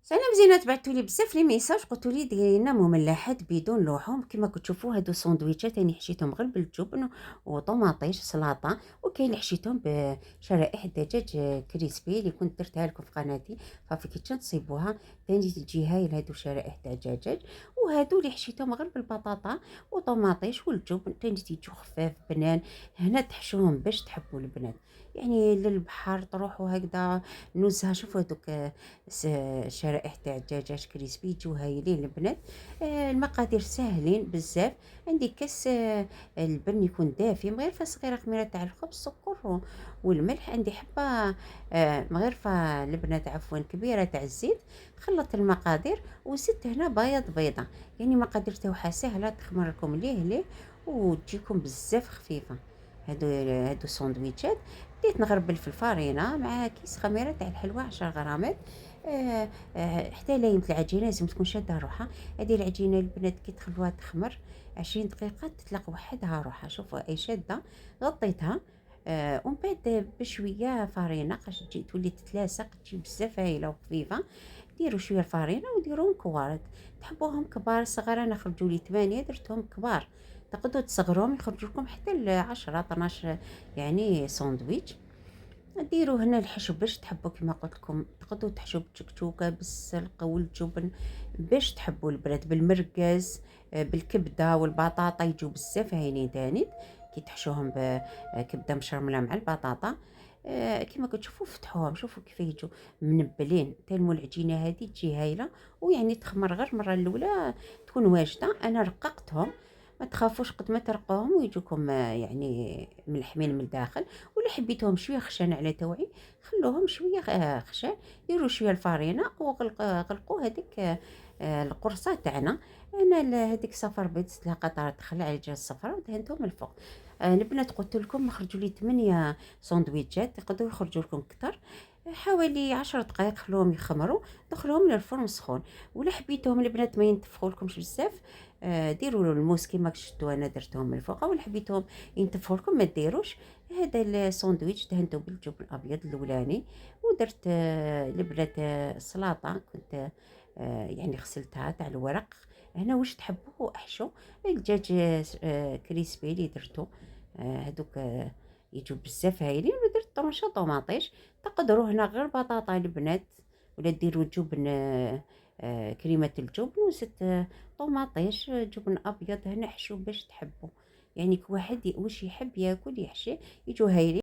سلام زينات، بعثتوا لي بزاف لي ميساج، قلتوا لي دايرين لنا مملحات بدون لحوم. كما كتشوفوا هادو ساندويتشات راني حشيتهم غير بالجبن وطوماطيش سلطه، وكاين اللي حشيتهم بشرائح دجاج كريسبي اللي كنت درتها لكم في قناتي. ففي كيتشن تصيبوها تاني تجي هايل. هادو شرائح تاع دجاج، وهادو اللي حشيتهم غير بالبطاطا وطوماطيش والجبن تاني تيجو خفاف بنان. هنا تحشوهم باش تحبوا البنات، يعني للبحر تروحوا هكذا نزهه. شوفوا هذوك شرائح تاع الدجاج كريسبي يجو هايلين البنات. المقادير ساهلين بزاف. عندي كاس البن يكون دافي، مغرفه صغيره خميره تاع الخبز، السكر والملح. عندي حبه مغرفه البنات عفوا كبيره تاع الزيت. خلطت المقادير وزدت هنا بيضه، يعني مقادير تاعها سهله، تخمر لكم ليه وتجيكم بزاف خفيفه. هادو ساندويتشات. بديت نغربل في الفارينه مع كيس خميره تاع الحلوى 10 غرامات. حتى لايمة العجينة لازم تكون شادة روحها. هذه العجينة البنات كي تخلوها تخمر 20 دقيقة تطلق وحدها روحها. شوفوا أي شادة. غطيتها. ومن بعد بشوية فارينة قاش تجي تولي تتلاصق، تجي بزاف هايلة وخفيفة. ديروا شوية الفارينة وديروهم كوارد. تحبوهم كبار صغار، أنا خرجوا لي 8 درتهم كبار. تقدروا تصغروهم يخرجوا لكم حتى ل 10 12 يعني ساندويتش. ديروا هنا الحشو باش تحبوا، كما قلت لكم تقدروا تحشوا بالتكتوكه بالسلق والجبن باش تحبوا البنات، بالمرقز بالكبده والبطاطا يجوا بزاف هايلين تاني. كي تحشوهم بكبده مشرمله مع البطاطا. كما كتشوفوا فتحوهم، شوفوا كيف يجوا منبلين. تلموا العجينه هذه تجي هايله، ويعني تخمر غير المره الاولى تكون واجده. انا رققتهم، ما تخافوش قد ما ترقوهم ويجوكم يعني ملحمين من الداخل. ولا حبيتهم شويه خشان على توعي، خلوهم شويه خشان. ديروا شويه الفارينه وغلقوا هذيك القرصه تاعنا. انا هذيك صفر بيض لا قطره تخلى على الجهه الصفراء ودهنتهم من الفوق. البنات قلت لكم خرجوا لي 8 ساندويتشات، يقدروا يخرجوا لكم اكثر. حوالي 10 دقائق خلوهم يخمروا، دخلوهم للفرن سخون. ولا حبيتهم البنات ما ينتفخوا لكمش بزاف، ديروا له الموس كيما شفتوا انا درتهم من الفوق. ولا حبيتهم ينتفخوا لكم ما ديروش. هذا الساندويتش دهنته بالجبن الابيض الاولاني. ودرت البنات السلطه كنت يعني غسلتها تاع الورق. هنا واش تحبوا احشو الدجاج كريسبي اللي درتو. هذوك يجوا بزاف هايلين. ودرت طرنشه طوماطيش. تقدروا هنا غير بطاطا البنات، ولا ديروا جبن كريمه الجبن وزدت طوماطيش جبن ابيض. هنا حشو باش تحبوا، يعني كل واحد واش يحب ياكل يحشي يجوا هايلين.